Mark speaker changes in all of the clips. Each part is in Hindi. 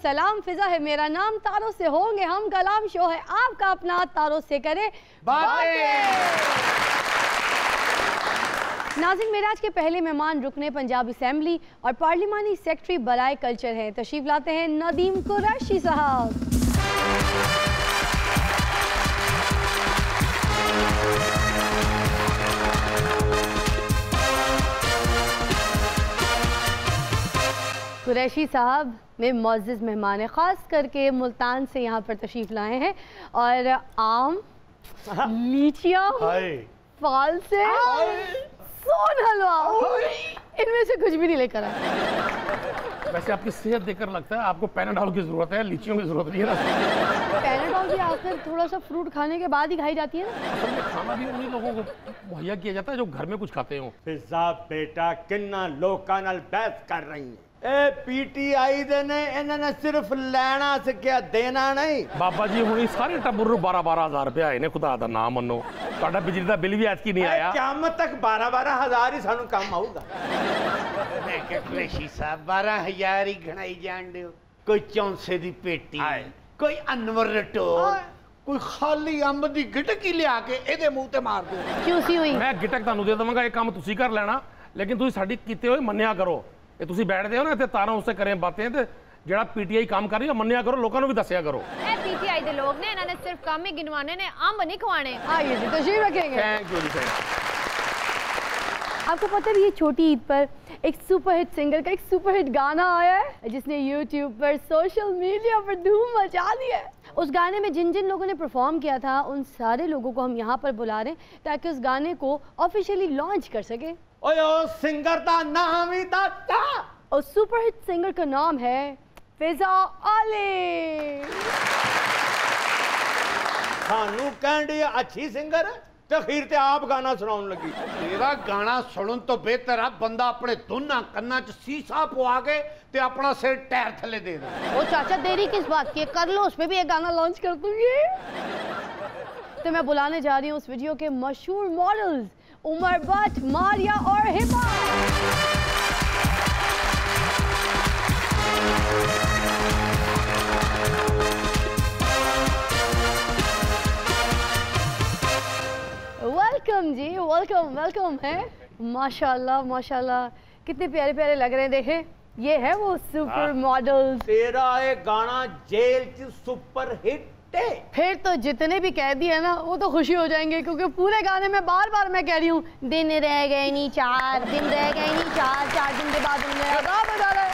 Speaker 1: सलाम, फिजा है मेरा नाम, तारों से होंगे हम कलाम, शो है आपका अपना, तारों से करे नाज़रीन, मेरे आज के पहले मेहमान रुकने पंजाब असेंबली और पार्लिमानी सेक्रेटरी बराए कल्चर हैं। तशरीफ लाते हैं नदीम कुरैशी साहब। कुरैशी साहब में मुअज़्ज़ज़ मेहमान ख़ास करके मुल्तान से यहाँ पर तशरीफ़ लाए हैं और आम, लीचियाँ, फल से सोन हलवा, इनमें से कुछ भी नहीं लेकर आए।
Speaker 2: वैसे आपकी सेहत देखकर लगता है आपको पैनाडॉल की जरूरत है, लीचियों की जरूरत नहीं है ना।
Speaker 1: पैनाडॉल भी आखिर थोड़ा सा फ्रूट खाने के बाद ही खाई जाती है ना।
Speaker 2: असल में खाना भी उन्हीं लोगों को मुहैया किया जाता है जो घर में कुछ खाते हो।
Speaker 3: फिजा बेटा किन्ना लोकां नाल बहस कर रही है। ए पीटीआई दे ने इन्होंने सिर्फ लेना सिक्या देना नहीं।
Speaker 2: बाबा जी हुणी सारे टब्बर नूं 12-12 हज़ार रुपया आए ने, खुदा दा नाम मनो। तुहाडा बिजली दा बिल भी ऐतकी नहीं आया।
Speaker 3: क़यामत तक 12-12 हज़ार ही सानू काम आऊगा।
Speaker 4: मैं क्या कुरैशी साहब 12,000 ही गणाई जान दे। कोई चौंसे दी पेटी, कोई अनवर रटोर, कोई खाली अंब दी गिटक ही लिया के एदे मुंह ते मार दो।
Speaker 1: चूसी हुई
Speaker 2: मैं गिटक तुहानू दे देवांगा, ये काम तुसी कर लेना, लेकिन तुसी साडी कीते होए मन्निया करो। ये तुसी बैठदे हो ना इत्थे तारा उससे करें बातें ते जेड़ा पीटीआई काम कर रही है मन्निया करो, लोगों को भी दस्या करो।
Speaker 5: ए पीटीआई दे लोग ने इन्होंने सिर्फ काम ही गिनवाने ने, अंब नहीं खवाने।
Speaker 1: आइए जी तशरीफ रखेंगे।
Speaker 2: थैंक यू जी।
Speaker 1: आपको पता है ये छोटी ईद पर एक सुपरहिट सिंगर का एक सुपरहिट गाना आया है जिसने यूट्यूब पर, सोशल मीडिया पर धूम मचा दी है। उस गाने में जिन जिन लोगों ने परफॉर्म किया था उन सारे लोगों को हम यहाँ पर बुला रहे हैं ताकि उस गाने को ऑफिशियली लॉन्च कर सके।
Speaker 3: ओए ओ सिंगर दा नाम ही दाता।
Speaker 1: और सुपरहिट सिंगर का नाम है फिजा अली।
Speaker 3: सानू कहंडी अच्छी सिंगर है ते खीर ते आप गाना सुनाउन लगी।
Speaker 4: तेरा गाना सुनन तो बेहतर है बंदा अपने दोनों कन्ना च सीसा पवा के ते अपना सिर टैर थले दे दे।
Speaker 1: ओ चाचा देरी किस बात की, कर लो, उस पे भी एक गाना लॉन्च कर दूंगी। तो मैं बुलाने जा रही हूँ उस वीडियो के मशहूर मॉडल्स उमर भट्ट, मारिया और हिमा। वेलकम जी, वेलकम वेलकम है। माशाल्लाह माशाल्लाह कितने प्यारे प्यारे लग रहे हैं। देखें ये है वो सुपर मॉडल्स।
Speaker 3: तेरा ये गाना जेल च सुपर हिट है।
Speaker 1: फिर तो जितने भी कैदी है ना वो तो खुशी हो जाएंगे क्योंकि पूरे गाने में बार बार मैं कह रही हूँ दिन रह गए नहीं 4 दिन रह गए नहीं 4 दिन के बाद बजा रहे।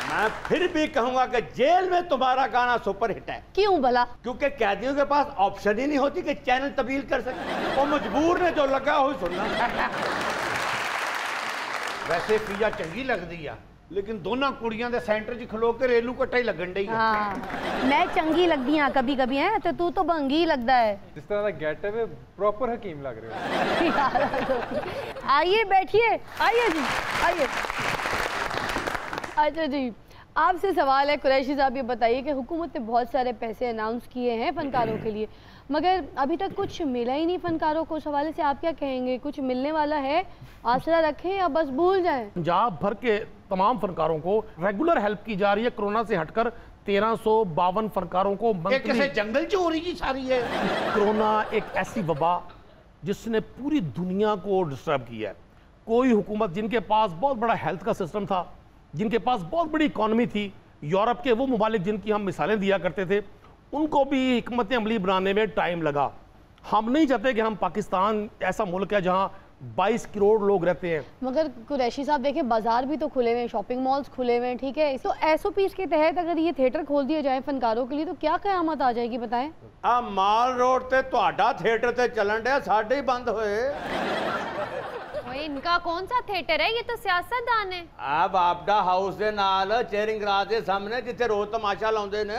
Speaker 3: मैं फिर भी कहूंगा कि जेल में तुम्हारा गाना सुपर हिट है।
Speaker 1: क्यों भला?
Speaker 3: क्योंकि कैदियों के पास ऑप्शन ही नहीं होती कि चैनल तब्दील कर सके, वो मजबूर ने जो लगा हो सुनना।
Speaker 4: वैसे पिया चंगी लगदी आ, लेकिन दोनों कुड़ियां दे सेंटर च खलो के रेलू कट्टा ही लगन डई।
Speaker 1: हाँ, मैं चंगी लगती हाँ कभी कभी है तो तू तो भंगी लगता है।
Speaker 6: जिस तरह का गेटअप है प्रॉपर हकीम लग रहे हो।
Speaker 1: आइए बैठिए, आइए जी आइए। अच्छा जी, आपसे सवाल है कुरैशी साहब, ये बताइए कि हुकूमत ने बहुत सारे पैसे अनाउंस किए हैं फनकारों के लिए मगर अभी तक कुछ मिला ही नहीं फनकारों को। उस हवाले से आप क्या कहेंगे, कुछ मिलने वाला है? आसरा रखें या बस भूल जाएं?
Speaker 2: पंजाब भर के तमाम फनकारों को रेगुलर हेल्प की जा रही है। कोरोना से हटकर 1352 फनकारों को
Speaker 4: मंथली जंगल च हो रही जी सारी है।
Speaker 2: कोरोना एक ऐसी वबा जिसने पूरी दुनिया को डिस्टर्ब किया है। कोई हुकूमत जिनके पास बहुत बड़ा हेल्थ का सिस्टम था, जिनके पास बहुत बड़ी इकॉनमी थी, यूरोप के वो ममालिक जिनकी हम मिसालें दिया करते थे, उनको भी हिकमत अमली बनाने में टाइम लगा। हम नहीं चाहते कि हम पाकिस्तान ऐसा मुल्क है जहाँ 22 करोड़ लोग रहते हैं।
Speaker 1: मगर कुरैशी साहब देखें बाजार भी तो खुले हुए हैं, शॉपिंग मॉल्स खुले हुए हैं, ठीक है। तो SOPs के तहत अगर ये थिएटर खोल दिए जाए फनकारों के लिए तो क्या क़यामत आ जाएगी बताएं?
Speaker 3: माल रोड ते तुहाडा थिएटर ते चलन डया, साडे ही बंद होए।
Speaker 5: इनका कौन सा थिएटर है, ये तो सियासतदान है।
Speaker 3: अब आपदा हाउस दे नाल चेयरिंग क्लास दे सामने जिथे रोज तमाशा लाउंदे ने।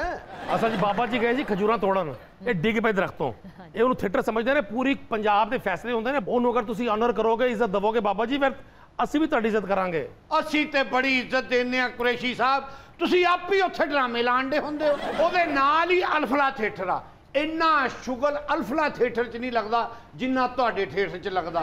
Speaker 2: असल जी बाबा जी गए जी खजूरा तोड़न, ये डिग पे दरख्तों, ये उन्होंने थिएटर समझते ने। पूरी पंजाब के फैसले होंगे ने, उन्होंने अगर तुसी ऑनर करोगे, इज्जत दवोगे बाबा जी, फिर असी भी तुहाडी इज्जत करांगे।
Speaker 4: असी ते बड़ी इज्जत देने आ कुरैशी साहब, तुसी आप ही उत्थे ड्रामे लांडे हुंदे हो। ओदे नाल ही अल्फला थिएटर आ, इन्ना शुगल अल्फला थिएटर च नहीं लगता जिन्ना तुहाडे थिएटर च लगता।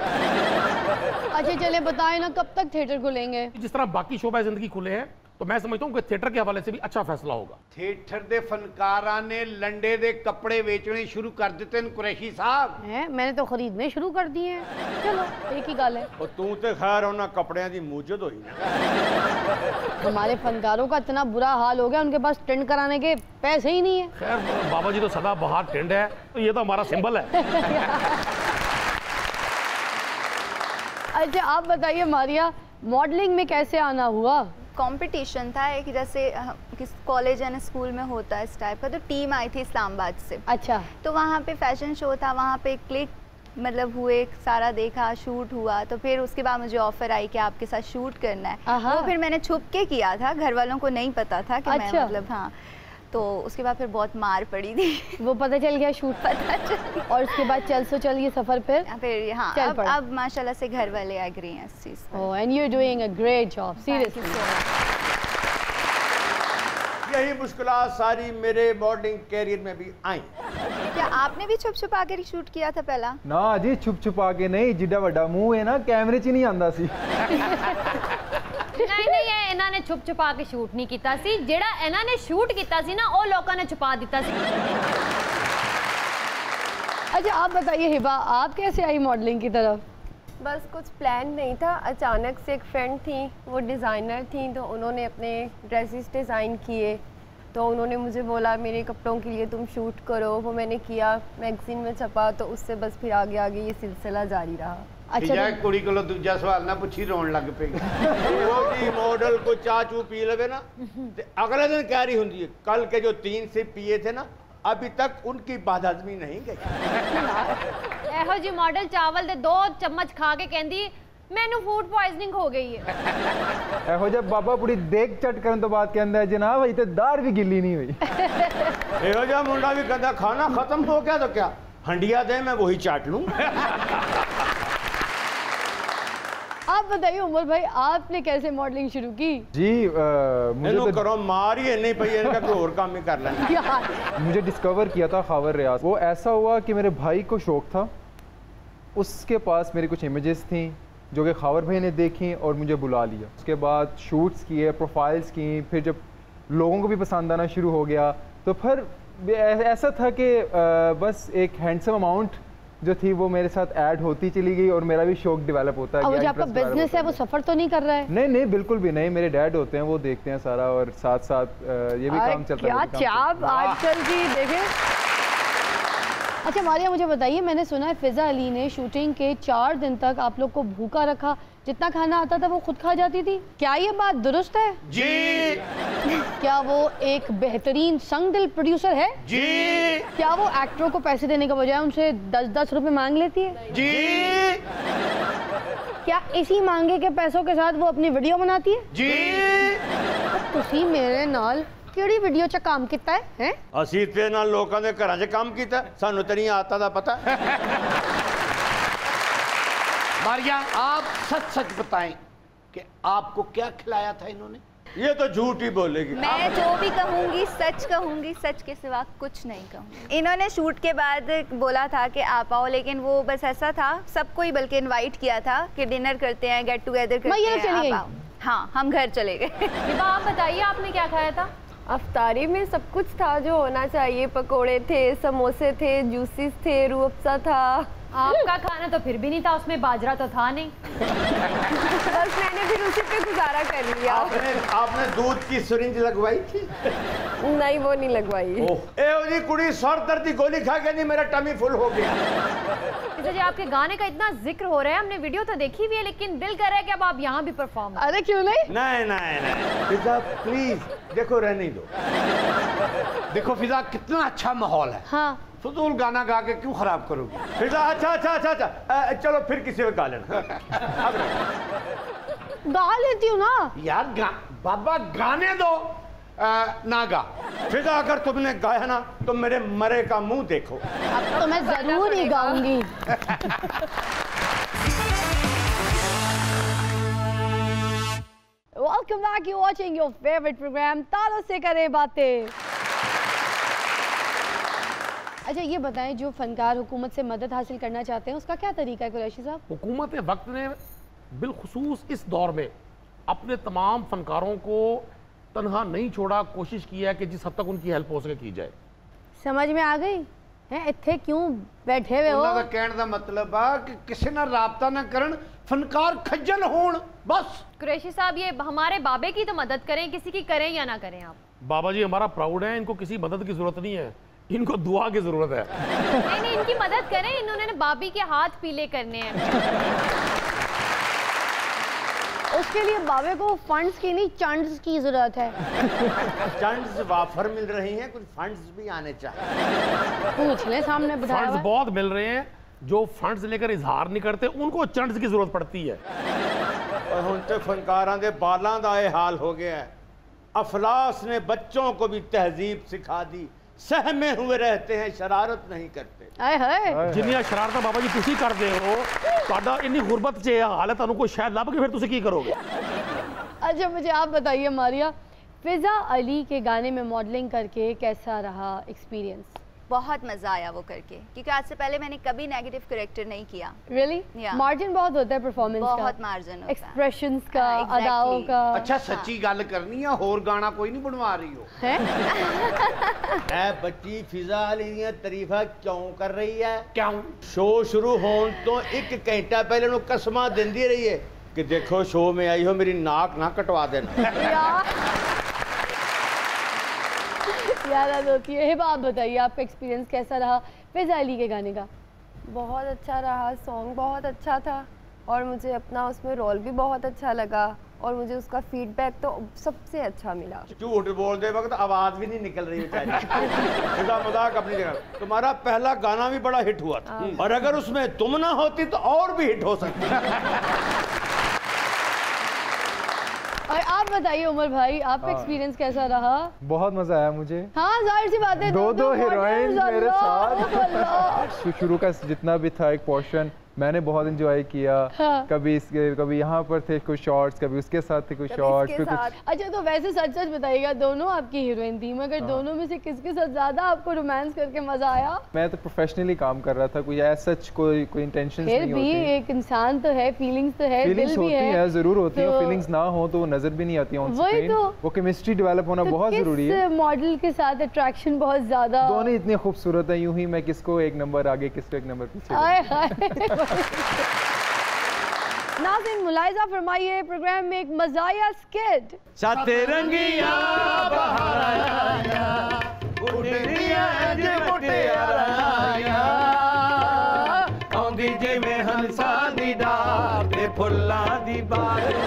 Speaker 1: अच्छा चले बताएं ना कब तक थिएटर खुलेंगे?
Speaker 2: जिस तरह बाकी शोबा जिंदगी खुले हैं तो मैं समझता हूँ कि थिएटर के हवाले से भी अच्छा फैसला होगा।
Speaker 4: थिएटर दे फनकारां ने लंडे दे कपड़े बेचने शुरू कर दिते हैं कुरैशी साहब।
Speaker 1: हैं मैंने तो खरीदने शुरू कर दिए हैं। चलो एक ही गल है।
Speaker 3: और तू तो खैर उन्होंने कपड़िया की मूजद हुई ना।
Speaker 1: हमारे फनकारों का इतना बुरा हाल हो गया, उनके पास टेंट कराने के पैसे ही नहीं है।
Speaker 2: खैर बाबा जी तो सदा बाहर टेंट है, तो ये तो हमारा सिंबल है।
Speaker 1: अच्छा आप बताइए मारिया, मॉडलिंग में कैसे आना हुआ?
Speaker 7: कंपटीशन था एक, जैसे किस कॉलेज एंड स्कूल में होता है इस टाइप का, तो टीम आई थी इस्लामाबाद से।
Speaker 1: अच्छा।
Speaker 7: तो वहाँ पे फैशन शो था, वहाँ पे क्लिक मतलब हुए, सारा देखा, शूट हुआ, तो फिर उसके बाद मुझे ऑफर आई कि आपके साथ शूट करना है। वो फिर मैंने छुप के किया था, घर वालों को नहीं पता था कि मैं मतलब हाँ। तो उसके बाद फिर बहुत मार पड़ी थी।
Speaker 1: वो पता चल गया, शूट पता चल। और उसके बाद चल सो चल ये सफर
Speaker 7: फिर हाँ अब माशाल्लाह से घर वाले एग्री हैं इस चीज़ पर।
Speaker 1: Oh and you are doing a great job, seriously.
Speaker 3: यही मुश्किलात सारी मेरे मॉडलिंग कैरियर में भी आई।
Speaker 7: क्या आपने भी छुप छुपा के शूट किया था पहला?
Speaker 6: ना जी छुप छुपा के नहीं, जिड्डा वड्डा मुंह है ना कैमरे 'ਚ नहीं आंदा सी।
Speaker 5: नहीं ये इन्होंने छुप छुपा के शूट नहीं किया सी, जेड़ा इन्होंने शूट किया सी ना वो लोगों ने छुपा दिता सी।
Speaker 1: अच्छा आप बताइए हिबा, आप कैसे आई मॉडलिंग की तरफ?
Speaker 8: बस कुछ प्लान नहीं था, अचानक से एक फ्रेंड थी, वो डिज़ाइनर थी, तो उन्होंने अपने ड्रेसेस डिज़ाइन किए, तो उन्होंने मुझे बोला मेरे कपड़ों के लिए तुम शूट करो। वो मैंने किया, मैगजीन में छपा, तो उससे बस फिर आगे आगे ये सिलसिला जारी रहा।
Speaker 4: अच्छा कुड़ी को दूजा सवाल ना पूछी, रोन लग पे।
Speaker 3: वो जी मॉडल को चाह चू पी लगे ना, अगले दिन कह रही होंगी कल के जो 3 सिप पिए थे ना, अभी तक उनकी बदहजमी नहीं गई।
Speaker 5: एहो जी मॉडल चावल दे 2 चम्मच खा के कहंदी मैनू फूड पॉइजनिंग हो गई है।
Speaker 6: एहो जब बाबा पूरी देख चट करन तो बात कहंदा है जनाब अजे ते दाढ़ भी गिल्ली नहीं हुई।
Speaker 3: एहो जा मुंडा भी कहता खाना खत्म हो गया तो क्या हंडिया दे मैं वही चाट लूं।
Speaker 1: आप बताइए उमर भाई, आपने कैसे मॉडलिंग शुरू की?
Speaker 6: जी मुझे तो
Speaker 3: करो मार ही नहीं पई, इनका कोई और काम ही कर लेना।
Speaker 6: मुझे डिस्कवर किया था खावर रियाज। वो ऐसा हुआ कि मेरे भाई को शौक था, उसके पास मेरी कुछ इमेजेस थी जो कि खावर भाई ने देखी और मुझे बुला लिया। उसके बाद शूट्स किए, प्रोफाइल्स की, फिर जब लोगों को भी पसंद आना शुरू हो गया तो फिर ऐसा था कि बस एक हैंडसम अमाउंट जो थी वो मेरे साथ ऐड होती चली गई और मेरा भी शौक डेवलप होता है।
Speaker 1: और जो आपका बिजनेस है वो सफर तो नहीं कर रहा है?
Speaker 6: नहीं बिल्कुल भी नहीं, मेरे डैड होते हैं, वो देखते हैं सारा और साथ साथ ये भी काम चलता है।
Speaker 1: क्या चाप आजकल की देखें। अच्छा मारिया मुझे बताइए, मैंने सुना है फिजा अली ने शूटिंग के 4 दिन तक आप लोग को भूखा रखा, जितना खाना आता था वो खुद खा जाती थी, क्या ये बात दुरुस्त है?
Speaker 3: जी।
Speaker 1: क्या वो एक बेहतरीन संगदिल प्रोड्यूसर है?
Speaker 3: जी।
Speaker 1: क्या वो एक्टरों को पैसे देने के बजाय उनसे 10-10 रुपए मांग लेती है?
Speaker 3: जी।
Speaker 1: क्या इसी मांगे के पैसों के साथ वो अपनी वीडियो बनाती है?
Speaker 3: जी।
Speaker 1: तुसी मेरे नाल ਕਿਹੜੀ ਵੀਡੀਓ 'ਚ ਕੰਮ ਕੀਤਾ ਹੈ?
Speaker 3: ਅਸੀਂ ਤੇ ਨਾਲ ਲੋਕਾਂ ਦੇ ਘਰਾਂ 'ਚ ਕੰਮ ਕੀਤਾ, ਸਾਨੂੰ ਤੇਰੀਆਂ ਆਦਤਾਂ ਦਾ ਪਤਾ।
Speaker 4: मारिया आप सच सच बताएं कि आपको क्या खिलाया था इन्होंने?
Speaker 3: ये तो झूठ ही बोलेगी।
Speaker 7: मैं जो भी कहूँगी सच कहूँगी, सच के सिवा कुछ नहीं कहूँगी। इन्होंने शूट के बाद बोला था कि आप आओ, लेकिन वो बस ऐसा था, सबको ही बल्कि इनवाइट किया था कि डिनर करते हैं, गेट टुगेदर करते हैं, आप आओ। हाँ हम घर चले गए।
Speaker 5: आप बताइए आपने क्या खाया था?
Speaker 8: अफ्तारी में सब कुछ था जो होना चाहिए, पकोड़े थे, समोसे थे, जूसेस थे, रूह अफ़ज़ा था।
Speaker 5: आपका खाना तो फिर भी नहीं था, उसमें बाजरा तो था नहीं।
Speaker 8: बस मैंने फिर उसी पे गुजारा कर लिया।
Speaker 3: आपने दूध की सिरिंज लगवाई थी?
Speaker 8: नहीं वो नहीं लगवाई।
Speaker 3: एहो जी कुड़ी सर दर्द की गोली खा के नहीं मेरा टमी फुल हो गया।
Speaker 5: जी आपके गाने का इतना जिक्र हो रहा है, हमने वीडियो तो देखी हुई है, लेकिन दिल कर रहा है कि अब आप यहाँ भी परफॉर्म।
Speaker 1: अरे क्यों नहीं?
Speaker 3: नहीं नहीं नहीं फिजा प्लीज देखो, रहने दो।
Speaker 4: देखो फिजा कितना अच्छा माहौल है।
Speaker 1: हाँ
Speaker 4: फजूल गाना गा के क्यों खराब करोगे?
Speaker 3: फिजा अच्छा चलो फिर किसी को गा लेना।
Speaker 1: गा लेती हूँ ना
Speaker 4: यार बाबा गाने दो, ना गा।
Speaker 3: फिजा अगर तुमने गाया ना तो मेरे मरे का मुंह देखो।
Speaker 1: अब तो मैं जरूर ही गाऊंगी। Welcome back, you're watching your favorite program तारों से करे बातें। अच्छा ये बताएं, जो फनकार हुकूमत से मदद हासिल करना चाहते हैं उसका क्या तरीका है कुरैशी साहब?
Speaker 2: हुकूमत वक्त ने बिलखुसूस इस दौर में अपने तमाम फनकारों को तनहा नहीं छोड़ा, कोशिश की है कि जिस हद तक उनकी हेल्प हो सके की जाए।
Speaker 1: समझ में आ गई है? इत्थे क्यों बैठे हुए हो?
Speaker 4: उन्होंने कहने का मतलब आ कि किसी ना राबता ना करन, फनकार खज्जल होण बस।
Speaker 5: कुरैशी साहब ये हमारे बाबे की तो मदद करें, किसी की करें या ना करें आप।
Speaker 2: बाबा जी हमारा प्राउड है, इनको किसी मदद की जरूरत नहीं है, इनको दुआ की जरूरत है।
Speaker 5: नहीं, इनकी मदद करें, इन्होंने बाबी के हाथ पीले करने हैं।
Speaker 1: उसके लिए बाबे को फंड्स की नहीं चंड्स की जरूरत है।
Speaker 3: चंड्स वाफर मिल रही हैं, कुछ फंड्स भी आने चाहिए।
Speaker 1: पूछ ले, सामने बिठाया
Speaker 2: फंड्स
Speaker 1: हुआ है।
Speaker 2: बहुत मिल रहे हैं, जो फंड्स लेकर इजहार नहीं करते उनको चंड्स की जरूरत पड़ती है।
Speaker 3: और हुण ते फनकारां दे बालां दा ये हाल हो गया है। अफलास ने बच्चों को भी तहजीब सिखा दी, सहमे हुए रहते हैं, शरारत नहीं करते।
Speaker 1: आए हाय,
Speaker 2: जिन्नियां शरारतां बाबा जी तुसी करदे हो, तुहाडा इन्नी गुरबत च ये हाल है, तुहानू कोई शायद लभ के फिर तुसी की करोगे?
Speaker 1: अच्छा मुझे आप बताइए मारिया, फिजा अली के गाने में मॉडलिंग करके कैसा रहा एक्सपीरियंस?
Speaker 7: बहुत मज़ा आया वो करके, क्योंकि आज से पहले मैंने कभी नेगेटिव कैरेक्टर नहीं किया।
Speaker 1: रियली? मार्जिन बहुत होता है परफॉर्मेंस का,
Speaker 7: बहुत मार्जिन होता है,
Speaker 1: एक्सप्रेशंस का,
Speaker 7: exactly.
Speaker 1: अदाओं का।
Speaker 4: अच्छा सच्ची गल करनी है, होर गाना कोई नहीं बनवा रही हो?
Speaker 1: है?
Speaker 3: बच्ची फिजा अली दी तारीफा क्यों कर रही है?
Speaker 4: क्यों?
Speaker 3: शो शुरू होने तो 1 घंटा पहले उन्हें कसमा देंदी रही है कि देखो शो में आई हो, मेरी नाक ना कटवा देना।
Speaker 1: याद होती है। हिबा आप बताइए, आपका एक्सपीरियंस कैसा रहा फिजा अली के गाने का?
Speaker 8: बहुत अच्छा रहा, सॉन्ग बहुत अच्छा था और मुझे अपना उसमें रोल भी बहुत अच्छा लगा और मुझे उसका फीडबैक तो सबसे अच्छा मिला।
Speaker 3: झूठ बोलते वक्त आवाज भी नहीं निकल रही बेचारी। फिजा मजाक अपनी जगह। तुम्हारा पहला गाना भी बड़ा हिट हुआ था और अगर उसमें तुम ना होती तो और भी हिट हो सकती।
Speaker 1: और आप बताइए उमर भाई, आपका एक्सपीरियंस कैसा रहा?
Speaker 6: बहुत मजा आया मुझे।
Speaker 1: हाँ जाहिर सी बात है,
Speaker 6: दो हीरोइन मेरे
Speaker 1: साथ।
Speaker 6: शुरू का जितना भी था एक पोर्शन मैंने बहुत एंजॉय किया।
Speaker 1: हाँ।
Speaker 6: कभी यहाँ पर थे कुछ शॉट्स, कभी उसके साथ थे कुछ शॉट्स, फिर कुछ।
Speaker 1: अच्छा तो वैसे सच सच बताइएगा, दोनों आपकी हीरोइन थी, मगर दोनों में से किसके साथ ज्यादा आपको रोमांस करके मजा आया?
Speaker 6: मैं तो प्रोफेशनली काम कर रहा था, कोई ऐसा सच कोई इंटेंशंस नहीं होती।
Speaker 1: फिर भी एक इंसान तो है, फीलिंग्स तो है,
Speaker 6: फीलिंग्स
Speaker 1: दिल भी
Speaker 6: होती है, जरूर होती है।
Speaker 1: तो
Speaker 6: फीलिंग्स ना हो तो वो नजर भी नहीं आती ऑन
Speaker 1: वही
Speaker 6: स्क्रीन।
Speaker 1: तो।
Speaker 6: वो केमिस्ट्री डेवलप होना
Speaker 1: तो
Speaker 6: बहुत जरूरी है।
Speaker 1: मॉडल के साथ अट्रैक्शन बहुत ज्यादा।
Speaker 6: दोनों इतने खूबसूरत है, यूं ही मैं किसको एक नंबर आगे किसको एक नंबर पीछे।
Speaker 1: हाय हाय। नाज़रीन मुलाहिज़ा फरमाइए, प्रोग्राम में एक मज़ाया स्किट।
Speaker 3: सतरंगिया बहार आया, उड़निया जे मुटियाराया,
Speaker 9: आंदी जे में हंसा दी डार ते फुल्लां दी बारिश,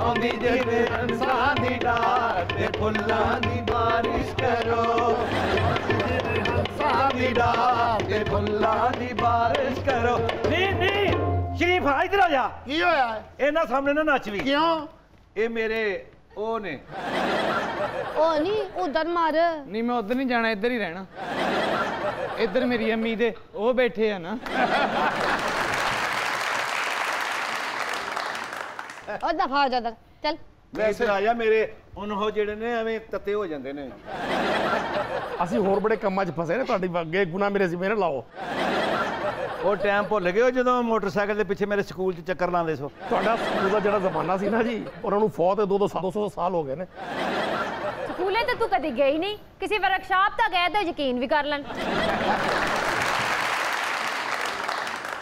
Speaker 9: आंदी जे में हंसा दी डार ते फुल्लां दी बारिश करो, हंसा दी डार ते फुल्लां दी बारिश करो। नहीं शरीफ इधर आ जा।
Speaker 4: की होया?
Speaker 9: इन्हां सामने ना नच भी।
Speaker 4: क्यों?
Speaker 9: ये मेरे ओ ने।
Speaker 1: ओ नहीं उधर मार।
Speaker 10: नहीं मैं उधर नहीं जाना, इधर ही रहना। इधर मेरी अम्मी दे वो बैठे है ना।
Speaker 1: और दफा हो जा इधर, चल।
Speaker 9: वैसे आया मेरे उन्हों जेड़े ने एवें तते हो जांदे ने।
Speaker 2: ਅਸੀਂ ਹੋਰ ਬੜੇ ਕੰਮਾਂ 'ਚ ਫਸੇ ਨੇ, ਤੁਹਾਡੀ ਅੱਗੇ ਗੁਨਾਹ ਮੇਰੇ ਜ਼ਿੰਮੇ ਨਾ ਲਾਓ।
Speaker 9: ਉਹ ਟਾਈਮ ਭੁੱਲ ਗਏ ਹੋ ਜਦੋਂ ਮੋਟਰਸਾਈਕਲ ਦੇ ਪਿੱਛੇ ਮੇਰੇ ਸਕੂਲ 'ਚ ਚੱਕਰ ਲਾਉਂਦੇ ਸੋ।
Speaker 2: ਤੁਹਾਡਾ ਸਕੂਲ ਦਾ ਜਿਹੜਾ ਜ਼ਮਾਨਾ ਸੀ ਨਾ ਜੀ, ਉਹਨਾਂ ਨੂੰ ਫੌਤ 200 ਸਾਲ ਹੋ ਗਏ ਨੇ।
Speaker 5: ਸਕੂਲੇ ਤਾਂ ਤੂੰ ਕਦੀ ਗਈ ਨਹੀਂ, ਕਿਸੇ ਵਰਕਸ਼ਾਪ ਤਾਂ ਗਏ ਤਾਂ ਯਕੀਨ ਵੀ ਕਰ ਲੈਣ।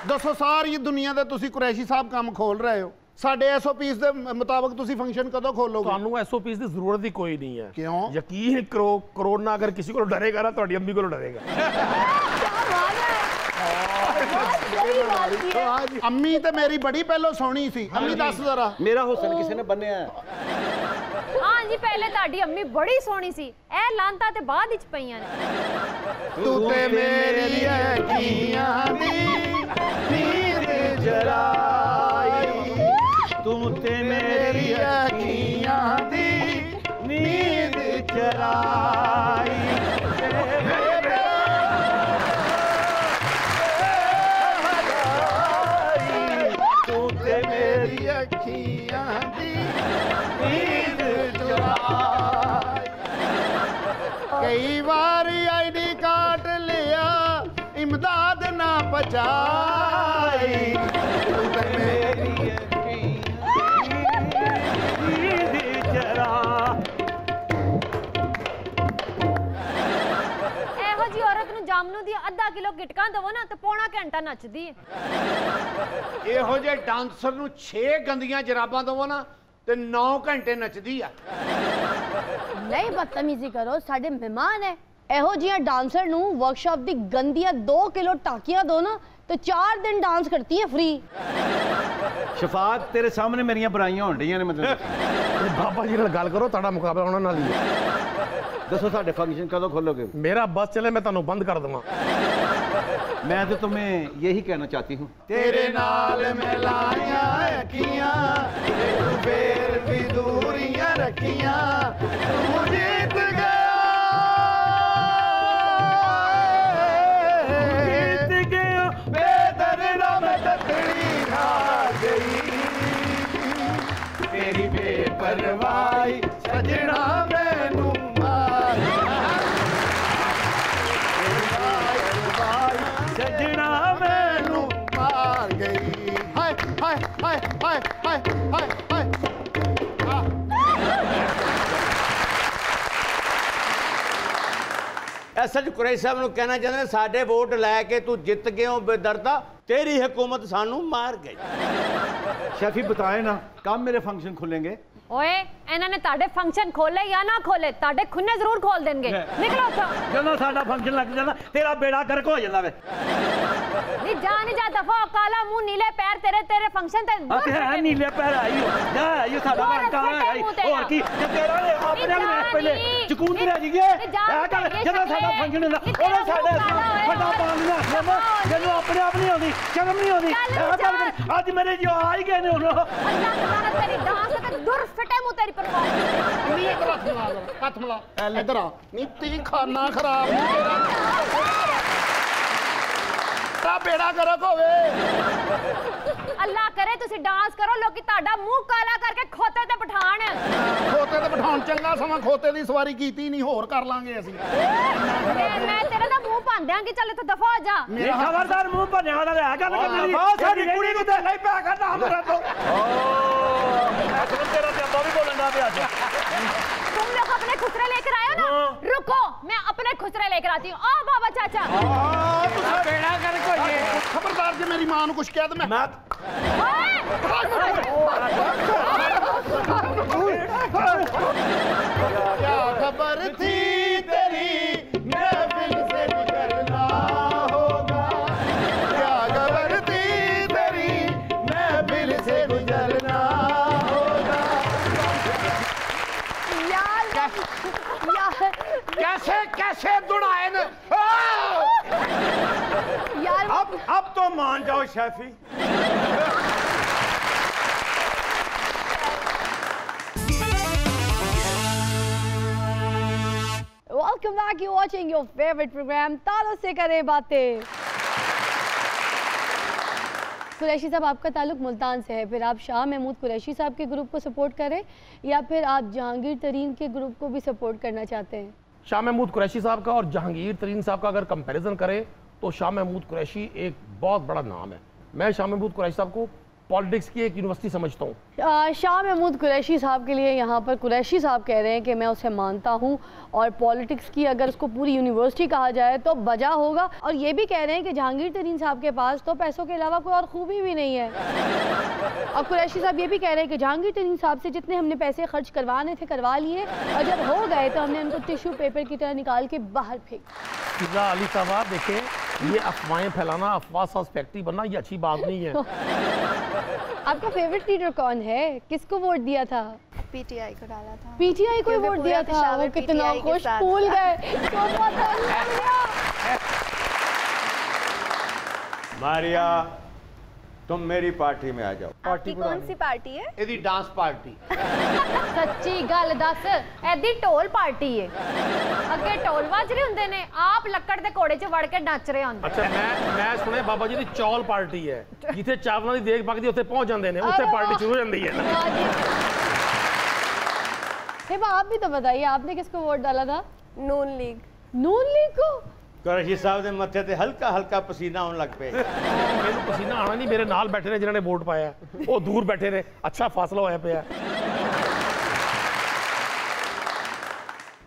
Speaker 4: ਦੱਸੋ ਸਾਰੀ ਦੁਨੀਆ ਦੇ ਤੁਸੀਂ ਕੁਰੈਸ਼ੀ ਸਾਹਿਬ ਕੰਮ ਖੋਲ ਰਹੇ ਹੋ, ਸਾਡੇ ਐਸਓਪੀਸ ਦੇ ਮੁਤਾਬਕ ਤੁਸੀਂ ਫੰਕਸ਼ਨ ਕਦੋਂ ਖੋਲੋਗੇ?
Speaker 2: ਤੁਹਾਨੂੰ ਐਸਓਪੀਸ ਦੀ ਜ਼ਰੂਰਤ ਹੀ ਕੋਈ ਨਹੀਂ ਹੈ।
Speaker 4: ਕਿਉਂ?
Speaker 2: ਯਕੀਨ ਕਰੋ, ਕਰੋਨਾ ਅਗਰ ਕਿਸੇ ਕੋਲ ਡਰੇਗਾ ਨਾ, ਤੁਹਾਡੀ ਅੰਮੀ ਕੋਲ ਡਰੇਗਾ।
Speaker 4: ਅੰਮੀ ਤੇ ਮੇਰੀ ਬੜੀ ਪਹਿਲੋਂ ਸੋਹਣੀ ਸੀ। ਅੰਮੀ ਦੱਸ ਜ਼ਰਾ।
Speaker 9: ਮੇਰਾ ਹੁਸਨ ਕਿਸੇ ਨੇ ਬੰਨਿਆ?
Speaker 5: ਹਾਂ ਜੀ, ਪਹਿਲੇ ਤੁਹਾਡੀ ਅੰਮੀ ਬੜੀ ਸੋਹਣੀ ਸੀ, ਇਹ ਲਾਂਤਾਂ ਤੇ ਬਾਅਦ ਵਿੱਚ ਪਈਆਂ ਨੇ।
Speaker 4: ਤੂੰ ਤੇ ਮੇਰੀ ਅੱਖੀਆਂ ਦੀ ਨੀਂਦ ਜਰਾਈ,
Speaker 9: ਤੂੰ ਤੇ ਮੇਰੀ
Speaker 4: ਅੱਖੀਆਂ ਦੀ ਨੀਂਦ ਜਰਾਈ, ਤੂੰ ਤੇ ਮੇਰੀ ਅੱਖੀਆਂ ਦੀ ਨੀਂਦ ਜਰਾਈ। ਕਈ ਵਾਰੀ ਆਈਡੀ ਕਾਰਡ ਲਿਆ, ਇਮਦਾਦ ਨਾ ਪਹੁੰਚਾਈ, ਤੂੰ ਤੇ ਮੇਰੀ ਅੱਖੀਆਂ ਦੀ ਨੀਂਦ ਜਰਾਈ।
Speaker 5: ਇਹੋ ਜੀ ਔਰਤ ਨੂੰ ਜਾਮਨੂ ਦੀ ਅੱਧਾ ਕਿਲੋ ਗਿਟਕਾਂ ਦਵੋ ਨਾ ਤੇ ਪੌਣਾ ਘੰਟਾ ਨੱਚਦੀ ਹੈ।
Speaker 4: ਇਹੋ ਜਿਹੇ ਡਾਂਸਰ ਨੂੰ 6 ਗੰਦੀਆਂ ਜਰਾਬਾਂ ਦਵੋ ਨਾ ਤੇ 9 ਘੰਟੇ ਨੱਚਦੀ ਆ।
Speaker 1: नहीं बदतमीजी करो, साडे मेहमान है। ਇਹੋ ਜਿਹੀਆਂ ਡਾਂਸਰ ਨੂੰ ਵਰਕਸ਼ਾਪ ਦੀ ਗੰਦੀਆਂ 2 ਕਿਲੋ ਟਾਕੀਆਂ ਦੋ ਨਾ ਤੇ 4 ਦਿਨ डांस करती है फ्री।
Speaker 9: ਸ਼ਫਾਤ ਤੇਰੇ ਸਾਹਮਣੇ ਮੇਰੀਆਂ ਬੁਰਾਈਆਂ ਹੋਣ ਡੀਆਂ ਨੇ ਮਤਲਬ।
Speaker 2: ਬਾਬਾ ਜੀ ਨਾਲ ਗੱਲ ਕਰੋ, ਤੁਹਾਡਾ ਮੁਕਾਬਲਾ ਉਹਨਾਂ ਨਾਲ ਹੀ ਹੈ।
Speaker 9: ਦੱਸੋ ਸਾਡੇ ਫੰਕਸ਼ਨ ਕਦੋਂ ਖੋਲੋਗੇ?
Speaker 2: मेरा बस चले मैं ਤੁਹਾਨੂੰ ਬੰਦ ਕਰ ਦਵਾਂ।
Speaker 9: मैं तो तुम्हें यही कहना चाहती हूँ,
Speaker 4: तेरे नाल मिलाया अखियां तू फिर भी दूरियां रखियां तू जीत गया बेदर्दा मैं तकड़ी हार गई तेरी बेपरवाही सजना मैनू सजना मैनू मार गई। हाय हाय हाय हाय हाय हाय हाय।
Speaker 3: ਐਸਐਚ ਕੁਰੈਸ਼ੀ ਸਾਹਿਬ ਨੂੰ ਕਹਿਣਾ ਚਾਹੁੰਦੇ ਨੇ ਸਾਡੇ ਵੋਟ ਲੈ ਕੇ ਤੂੰ ਜਿੱਤ ਗਏ ਹੋ ਬੇਦਰਦਾ, तेरी हुकूमत सानू मार गई।
Speaker 9: शेफी बताए ना कब मेरे फंक्शन खुलेंगे?
Speaker 5: ओए ਇਹਨਾਂ ਨੇ ਤੁਹਾਡੇ ਫੰਕਸ਼ਨ ਖੋਲੇ ਜਾਂ ਨਾ ਖੋਲੇ ਤੁਹਾਡੇ ਖੁੰਨੇ ਜ਼ਰੂਰ ਖੋਲ ਦੇਣਗੇ। ਨਿਕਲੋ ਉੱਥੋਂ।
Speaker 9: ਜਦੋਂ ਸਾਡਾ ਫੰਕਸ਼ਨ ਲੱਗ ਜਾਂਦਾ ਤੇਰਾ ਬੇੜਾ ਗਰਕ ਹੋ ਜਾਂਦਾ ਵੇ।
Speaker 5: ਨਹੀਂ ਜਾ ਦਫਾ ਕਾਲਾ ਮੂੰਹ ਨੀਲੇ ਪੈਰ ਤੇਰੇ ਫੰਕਸ਼ਨ ਤੇ
Speaker 9: ਆ ਤੇ ਹੈ ਨੀਲੇ ਪੈਰ ਆਈ ਜਾ ਇਹ ਸਾਡਾ ਕਾਲਾ ਹੈ ਹੋਰ ਕੀ ਤੇ ਤੇਰਾ ਨੇ ਆਪਣੇ ਆਪ ਪਹਿਲੇ ਚਕੂਨ ਤੇ ਰਹਿ ਗਏ ਆ ਕਰ ਜਦੋਂ ਸਾਡਾ ਫੰਕਸ਼ਨ ਹੁੰਦਾ ਉਹਨੇ ਸਾਡੇ ਵੱਡਾ ਪਾਣੀ ਨਾ ਖੇਮਾ ਜਦੋਂ ਆਪਣੇ ਆਪ ਨਹੀਂ ਆਉਂਦੀ ਸ਼ਰਮ ਨਹੀਂ ਆਉਂਦੀ ਇਹ ਗੱਲ ਅੱਜ ਮੇਰੇ ਜੋ ਆ ਹੀ ਗਏ ਨੇ ਹੁਣ
Speaker 5: ਅੱਲਾਹ ਤਾਲਾ ਤੇਰੀ ਡਾਂਸ ਤੇ ਦੁਰ ਫਟੇ ਮੂੰਹ ਤੇਰੀ ਪਰਵਾਹ
Speaker 4: ਨੀ ਇਧਰ ਹੱਥ ਮਿਲਾ ਇਧਰ ਆ ਨੀਤੀ ਖਾਨਾ ਖਰਾਬ ਤਾ ਬੇੜਾ ਗਰਕ ਹੋਵੇ।
Speaker 5: ਅੱਲਾਹ ਕਰੇ ਤੁਸੀਂ ਡਾਂਸ ਕਰੋ ਲੋਕੀ ਤੁਹਾਡਾ ਮੂੰਹ ਕਾਲਾ ਕਰਕੇ ਖੋਤੇ ਤੇ ਬਿਠਾਣ।
Speaker 4: ਖੋਤੇ ਤੇ ਬਿਠਾਉਣ ਚੰਗਾ ਸਮਾਂ ਖੋਤੇ ਦੀ ਸਵਾਰੀ ਕੀਤੀ ਨਹੀਂ ਹੋਰ ਕਰ ਲਾਂਗੇ ਅਸੀਂ।
Speaker 5: ਮੈਂ ਤੇਰੇ ਦਾ ਮੂੰਹ ਭੰਨ ਦਿਆਂਗੀ ਚੱਲ ਇੱਥੋਂ ਦਫਾ ਹੋ ਜਾ।
Speaker 9: ਇਹ ਖਬਰਦਾਰ ਮੂੰਹ ਭੰਨਿਆ ਵਾਲਾ ਹੈ ਗੱਲ ਕਰਨੀ ਬਹੁਤ ਸਾਡੀ ਕੁੜੀ ਨੂੰ ਤੇ ਨਹੀਂ ਪਿਆ ਕਰਦਾ ਹਮਰਾ ਤੋਂ ਅਸਲ ਤੇਰਾ ਤੇ ਵੀ ਬੋਲਣ ਦਾ ਪਿਆ ਅੱਜ।
Speaker 5: तुम लोग अपने खुसरे लेकर आए हो ना? रुको मैं अपने खुसरे लेकर आती हूँ। ओ बाबा चाचा
Speaker 4: बेड़ा कर कोई खबरदार जी मेरी मां को कुछ कह दे मैं क्या खबर थी तेरी महफिल से गुजरना होगा क्या खबर थी तेरी महफिल से गुजरना होगा। कैसे कैसे दुड़ाए न
Speaker 1: यार
Speaker 3: अब तो मान जाओ शेफी।
Speaker 1: Welcome back. You're watching your favorite program तालों से करे बातें। कुरैशी साहब आपका ताल्लुक मुल्तान से है, फिर आप शाह महमूद कुरैशी साहब के ग्रुप को सपोर्ट करें या फिर आप जहांगीर तरीन के ग्रुप को भी सपोर्ट करना चाहते हैं?
Speaker 2: शाह महमूद कुरैशी साहब का और जहांगीर तरीन साहब का अगर कंपैरिजन करें तो शाह महमूद कुरैशी एक बहुत बड़ा नाम है। मैं शाह महमूद कुरैशी साहब को पॉलिटिक्स की एक यूनिवर्सिटी समझता हूँ।
Speaker 1: शाह महमूद कुरैशी साहब के लिए यहाँ पर कुरैशी साहब कह रहे हैं कि मैं उसे मानता हूँ और पॉलिटिक्स की अगर उसको पूरी यूनिवर्सिटी कहा जाए तो बजा होगा। और ये भी कह रहे हैं कि जहांगीर तरीन साहब के पास तो पैसों के अलावा कोई और खूबी भी नहीं है। और कुरैशी साहब ये भी कह रहे हैं कि जहांगीर तरीन साहब से जितने हमने पैसे खर्च करवाने थे करवा लिए और जब हो गए तो हमने उनको टिश्यू पेपर की तरह निकाल के बाहर फेंक।
Speaker 2: फिजा अली साहब देखें, ये अफवाहें फैलाना, अफवाह सस्पेक्टी बनना ये अच्छी बात नहीं है।
Speaker 1: आपका फेवरेट लीडर कौन है? किसको वोट दिया था?
Speaker 7: पीटीआई को डाला था।
Speaker 1: पीटीआई को वोट दिया था? वो कितना खुश फूल गए।
Speaker 3: मारिया तुम मेरी पार्टी में आ जाओ।
Speaker 7: आपकी कौन सी पार्टी है?
Speaker 4: ਇਹਦੀ डांस पार्टी।
Speaker 5: ਸੱਚੀ ਗੱਲ ਦੱਸ ਐਦੀ ਢੋਲ ਪਾਰਟੀ ਏ ਅੱਗੇ ਢੋਲ ਵੱਜ ਰਹੇ ਹੁੰਦੇ ਨੇ ਆਪ ਲੱਕੜ ਦੇ ਘੋੜੇ 'ਚ ਵੜ ਕੇ ਨੱਚ ਰਹੇ ਹੁੰਦੇ।
Speaker 2: ਅੱਛਾ ਮੈਂ ਸੁਣਿਆ ਬਾਬਾ ਜੀ ਦੀ ਚੌਲ ਪਾਰਟੀ ਹੈ ਜਿੱਥੇ ਚਾਵਲਾਂ ਦੀ ਦੇਗ ਪੱਕਦੀ ਉੱਥੇ ਪਹੁੰਚ ਜਾਂਦੇ ਨੇ ਉੱਥੇ ਪਾਰਟੀ ਸ਼ੁਰੂ ਹੋ ਜਾਂਦੀ है ना।
Speaker 1: आप भी तो बताइए आपने किसको वोट डाला था?
Speaker 8: नून लीग।
Speaker 1: नून लीग को?
Speaker 3: कुरैशी साहब ਦੇ ਮੱਥੇ ਤੇ ਹਲਕਾ ਹਲਕਾ ਪਸੀਨਾ ਆਉਣ ਲੱਗ ਪਿਆ।
Speaker 2: ਮੈਨੂੰ ਪਸੀਨਾ ਆਣਾ ਨਹੀਂ, ਮੇਰੇ ਨਾਲ ਬੈਠੇ ਨੇ ਜਿਨ੍ਹਾਂ ਨੇ ਵੋਟ ਪਾਇਆ ਉਹ ਦੂਰ ਬੈਠੇ ਨੇ, ਅੱਛਾ ਫਾਸਲਾ ਹੋਇਆ ਪਿਆ।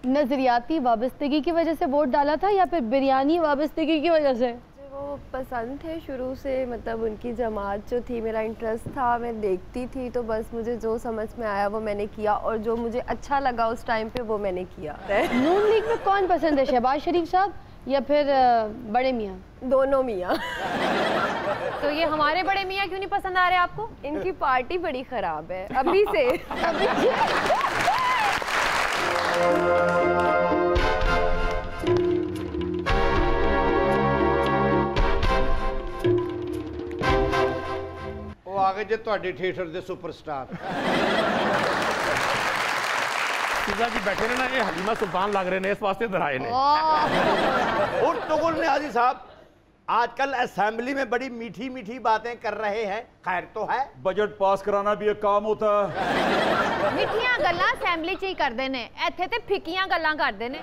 Speaker 1: नजरियाती वाबस्तगी की वजह से वोट डाला था या फिर बिरयानी वाबस्तगी की वजह से?
Speaker 8: वो पसंद थे शुरू से, मतलब उनकी जमात जो थी, मेरा इंटरेस्ट था, मैं देखती थी, तो बस मुझे जो समझ में आया वो मैंने किया और जो मुझे अच्छा लगा उस टाइम पे वो मैंने किया।
Speaker 1: नून लीग में कौन पसंद है, शहबाज शरीफ साहब या फिर बड़े मियाँ?
Speaker 8: दोनों मियाँ।
Speaker 5: तो ये हमारे बड़े मियाँ क्यों नहीं पसंद आ रहे आपको?
Speaker 8: इनकी पार्टी बड़ी खराब है अभी से।
Speaker 4: वो आ गए जे ਤੁਹਾਡੇ थिएटर ਦੇ सुपरस्टार।
Speaker 2: सीधा जी बैठे ने ना, ये हलीमा सुल्तान लग रहे ने, इस वास्ते इधर आए ने।
Speaker 3: उर्तुगुल नियाज़ी साहब आजकल असेंबली में बड़ी मीठी मीठी बातें कर रहे हैं, खैर तो है।
Speaker 9: बजट पास कराना भी एक काम होता है।
Speaker 5: मिठियां गल्लां असेंबली च ही करदे ने, इत्थे ते फिक्कियां गल्लां करदे ने।